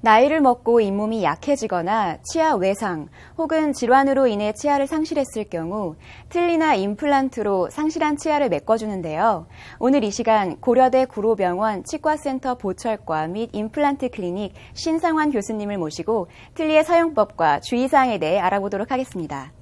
나이를 먹고 잇몸이 약해지거나 치아 외상 혹은 질환으로 인해 치아를 상실했을 경우 틀니나 임플란트로 상실한 치아를 메꿔주는데요. 오늘 이 시간 고려대 구로병원 치과센터 보철과 및 임플란트 클리닉 신상환 교수님을 모시고 틀니의 사용법과 주의사항에 대해 알아보도록 하겠습니다.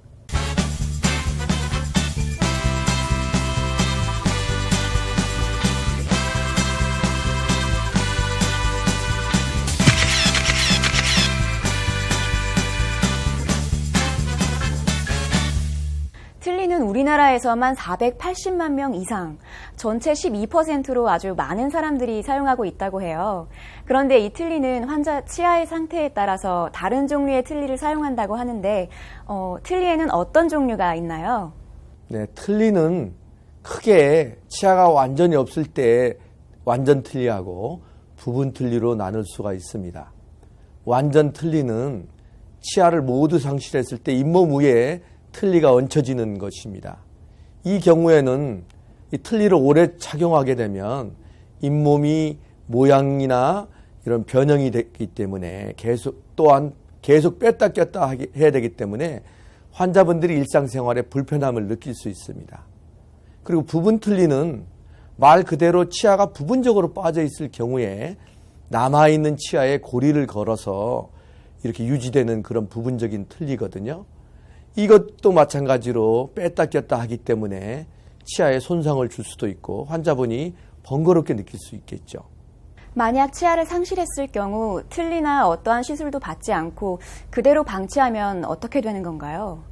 틀니는 우리나라에서만 480만 명 이상, 전체 12%로 아주 많은 사람들이 사용하고 있다고 해요. 그런데 이 틀니는 환자 치아의 상태에 따라서 다른 종류의 틀니를 사용한다고 하는데 틀니에는 어떤 종류가 있나요? 네, 틀니는 크게 치아가 완전히 없을 때 완전 틀니하고 부분 틀니로 나눌 수가 있습니다. 완전 틀니는 치아를 모두 상실했을 때 잇몸 위에 틀니가 얹혀지는 것입니다. 이 경우에는 이 틀니를 오래 착용하게 되면 잇몸이 모양이나 이런 변형이 되기 때문에 또한 계속 뺐다 꼈다 해야 되기 때문에 환자분들이 일상생활에 불편함을 느낄 수 있습니다. 그리고 부분 틀니는 말 그대로 치아가 부분적으로 빠져 있을 경우에 남아있는 치아에 고리를 걸어서 이렇게 유지되는 그런 부분적인 틀니거든요. 이것도 마찬가지로 뺐다 꼈다 하기 때문에 치아에 손상을 줄 수도 있고 환자분이 번거롭게 느낄 수 있겠죠. 만약 치아를 상실했을 경우 틀니나 어떠한 시술도 받지 않고 그대로 방치하면 어떻게 되는 건가요?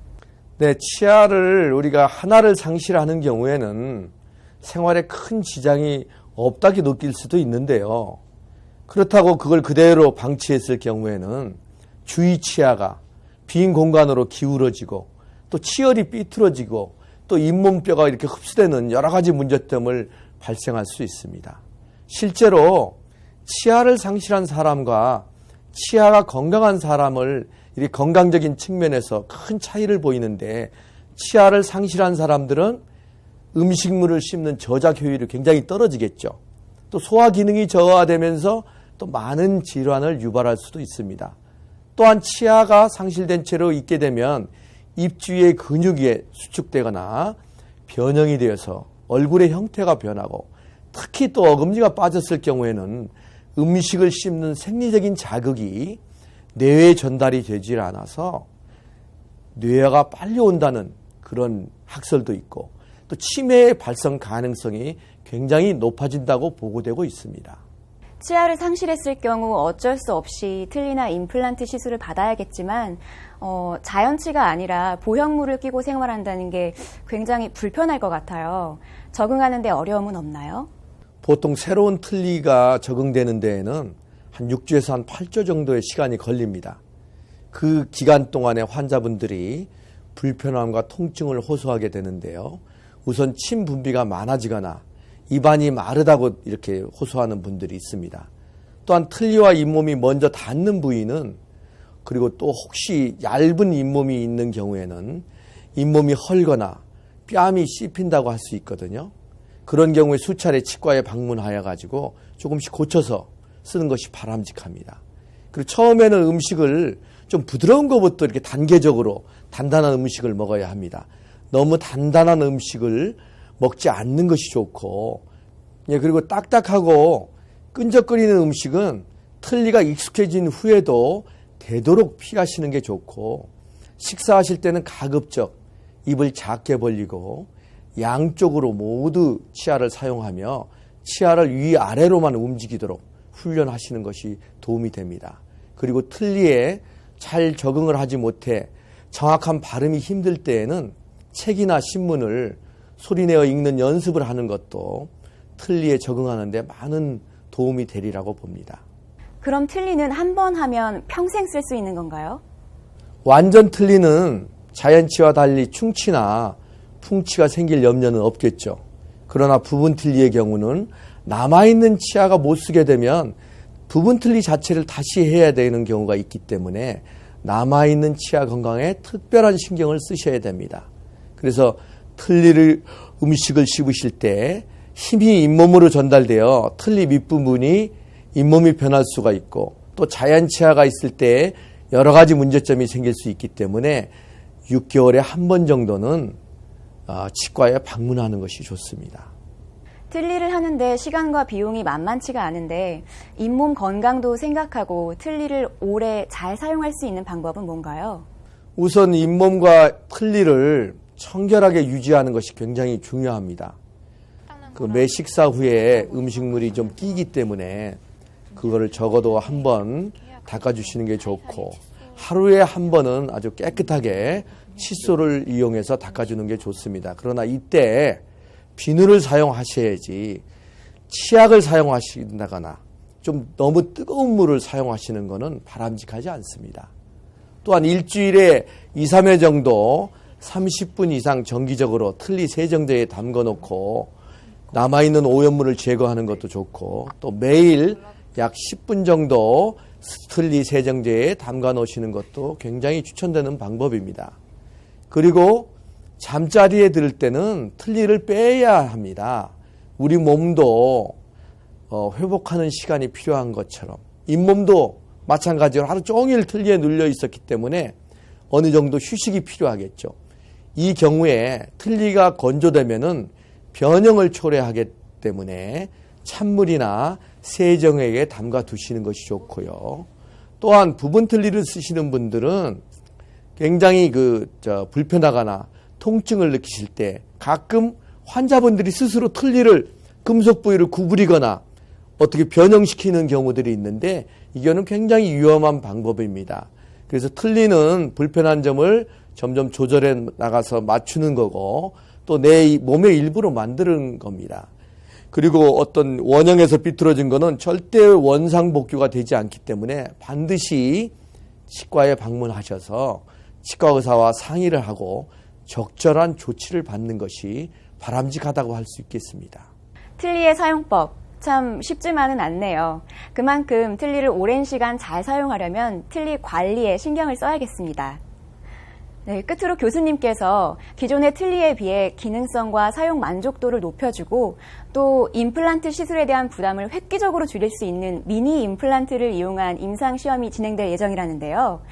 네, 치아를 우리가 하나를 상실하는 경우에는 생활에 큰 지장이 없다고 느낄 수도 있는데요. 그렇다고 그걸 그대로 방치했을 경우에는 주위 치아가 빈 공간으로 기울어지고 또 치열이 삐뚤어지고 또 잇몸뼈가 이렇게 흡수되는 여러 가지 문제점을 발생할 수 있습니다. 실제로 치아를 상실한 사람과 치아가 건강한 사람을 이렇게 건강적인 측면에서 큰 차이를 보이는데 치아를 상실한 사람들은 음식물을 씹는 저작 효율이 굉장히 떨어지겠죠. 또 소화 기능이 저하되면서 또 많은 질환을 유발할 수도 있습니다. 또한 치아가 상실된 채로 있게 되면 입 주위의 근육이 수축되거나 변형이 되어서 얼굴의 형태가 변하고 특히 또 어금니가 빠졌을 경우에는 음식을 씹는 생리적인 자극이 뇌에 전달이 되질 않아서 뇌가 빨리 온다는 그런 학설도 있고 또 치매의 발생 가능성이 굉장히 높아진다고 보고되고 있습니다. 치아를 상실했을 경우 어쩔 수 없이 틀니나 임플란트 시술을 받아야겠지만 자연치가 아니라 보형물을 끼고 생활한다는 게 굉장히 불편할 것 같아요. 적응하는 데 어려움은 없나요? 보통 새로운 틀니가 적응되는 데에는 한 6주에서 한 8주 정도의 시간이 걸립니다. 그 기간 동안에 환자분들이 불편함과 통증을 호소하게 되는데요. 우선 침 분비가 많아지거나 입안이 마르다고 이렇게 호소하는 분들이 있습니다. 또한 틀니와 잇몸이 먼저 닿는 부위는 그리고 또 혹시 얇은 잇몸이 있는 경우에는 잇몸이 헐거나 뺨이 씹힌다고 할 수 있거든요. 그런 경우에 수차례 치과에 방문하여 가지고 조금씩 고쳐서 쓰는 것이 바람직합니다. 그리고 처음에는 음식을 좀 부드러운 것부터 이렇게 단계적으로 단단한 음식을 먹어야 합니다. 너무 단단한 음식을 먹지 않는 것이 좋고, 그리고 딱딱하고 끈적거리는 음식은 틀니가 익숙해진 후에도 되도록 피하시는 게 좋고, 식사하실 때는 가급적 입을 작게 벌리고 양쪽으로 모두 치아를 사용하며 치아를 위아래로만 움직이도록 훈련하시는 것이 도움이 됩니다. 그리고 틀니에 잘 적응을 하지 못해 정확한 발음이 힘들 때에는 책이나 신문을 소리내어 읽는 연습을 하는 것도 틀니에 적응하는 데 많은 도움이 되리라고 봅니다. 그럼 틀니는 한 번 하면 평생 쓸 수 있는 건가요? 완전 틀니는 자연치와 달리 충치나 풍치가 생길 염려는 없겠죠. 그러나 부분 틀니의 경우는 남아있는 치아가 못 쓰게 되면 부분 틀니 자체를 다시 해야 되는 경우가 있기 때문에 남아있는 치아 건강에 특별한 신경을 쓰셔야 됩니다. 그래서 틀니를 음식을 씹으실 때 힘이 잇몸으로 전달되어 틀니 밑부분이 잇몸이 변할 수가 있고 또 자연 치아가 있을 때 여러 가지 문제점이 생길 수 있기 때문에 6개월에 한 번 정도는 치과에 방문하는 것이 좋습니다. 틀니를 하는데 시간과 비용이 만만치가 않은데 잇몸 건강도 생각하고 틀니를 오래 잘 사용할 수 있는 방법은 뭔가요? 우선 잇몸과 틀니를 청결하게 유지하는 것이 굉장히 중요합니다. 매 식사 후에 음식물이 좀 끼기 때문에 그거를 적어도 한 번 닦아주시는 게 좋고 하루에 한 번은 아주 깨끗하게 칫솔을 이용해서 닦아주는 게 좋습니다. 그러나 이때 비누를 사용하셔야지 치약을 사용하신다거나 좀 너무 뜨거운 물을 사용하시는 것은 바람직하지 않습니다. 또한 일주일에 2, 3회 정도 30분 이상 정기적으로 틀니 세정제에 담궈 놓고 남아있는 오염물을 제거하는 것도 좋고 또 매일 약 10분 정도 틀니 세정제에 담가 놓으시는 것도 굉장히 추천되는 방법입니다. 그리고 잠자리에 들 때는 틀니를 빼야 합니다. 우리 몸도 회복하는 시간이 필요한 것처럼 잇몸도 마찬가지로 하루 종일 틀니에 눌려 있었기 때문에 어느 정도 휴식이 필요하겠죠. 이 경우에 틀니가 건조되면은 변형을 초래하기 때문에 찬물이나 세정액에 담가 두시는 것이 좋고요. 또한 부분 틀니를 쓰시는 분들은 굉장히 불편하거나 통증을 느끼실 때 가끔 환자분들이 스스로 틀니를 금속 부위를 구부리거나 어떻게 변형시키는 경우들이 있는데 이거는 굉장히 위험한 방법입니다. 그래서 틀니는 불편한 점을 점점 조절해 나가서 맞추는 거고 또 내 몸의 일부로 만드는 겁니다. 그리고 어떤 원형에서 삐뚤어진 거는 절대 원상복귀가 되지 않기 때문에 반드시 치과에 방문하셔서 치과 의사와 상의를 하고 적절한 조치를 받는 것이 바람직하다고 할 수 있겠습니다. 틀니의 사용법 참 쉽지만은 않네요. 그만큼 틀니를 오랜 시간 잘 사용하려면 틀니 관리에 신경을 써야겠습니다. 네, 끝으로 교수님께서 기존의 틀니에 비해 기능성과 사용 만족도를 높여주고 또 임플란트 시술에 대한 부담을 획기적으로 줄일 수 있는 미니 임플란트를 이용한 임상시험이 진행될 예정이라는데요.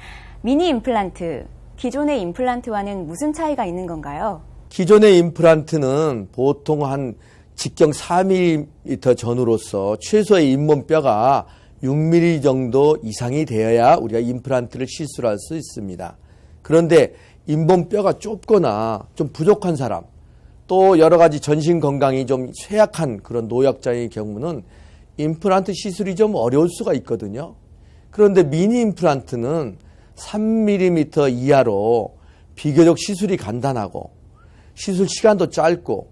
미니 임플란트, 기존의 임플란트와는 무슨 차이가 있는 건가요? 기존의 임플란트는 보통 한 직경 4mm 전후로서 최소의 잇몸뼈가 6mm 정도 이상이 되어야 우리가 임플란트를 시술할 수 있습니다. 그런데 잇몸뼈가 좁거나 좀 부족한 사람, 또 여러 가지 전신 건강이 좀 쇠약한 그런 노약자의 경우는 임플란트 시술이 좀 어려울 수가 있거든요. 그런데 미니 임플란트는 3mm 이하로 비교적 시술이 간단하고 시술 시간도 짧고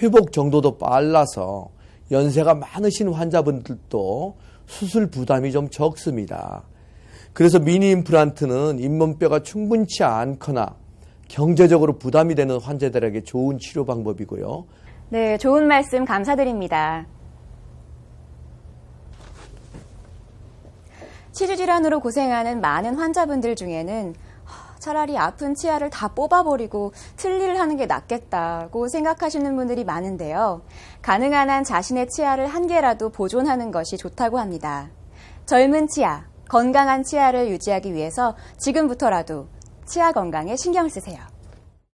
회복 정도도 빨라서 연세가 많으신 환자분들도 수술 부담이 좀 적습니다. 그래서 미니 임플란트는 잇몸뼈가 충분치 않거나 경제적으로 부담이 되는 환자들에게 좋은 치료 방법이고요. 네, 좋은 말씀 감사드립니다. 치주질환으로 고생하는 많은 환자분들 중에는 차라리 아픈 치아를 다 뽑아버리고 틀니를 하는 게 낫겠다고 생각하시는 분들이 많은데요. 가능한 한 자신의 치아를 한 개라도 보존하는 것이 좋다고 합니다. 젊은 치아, 건강한 치아를 유지하기 위해서 지금부터라도 치아 건강에 신경을 쓰세요.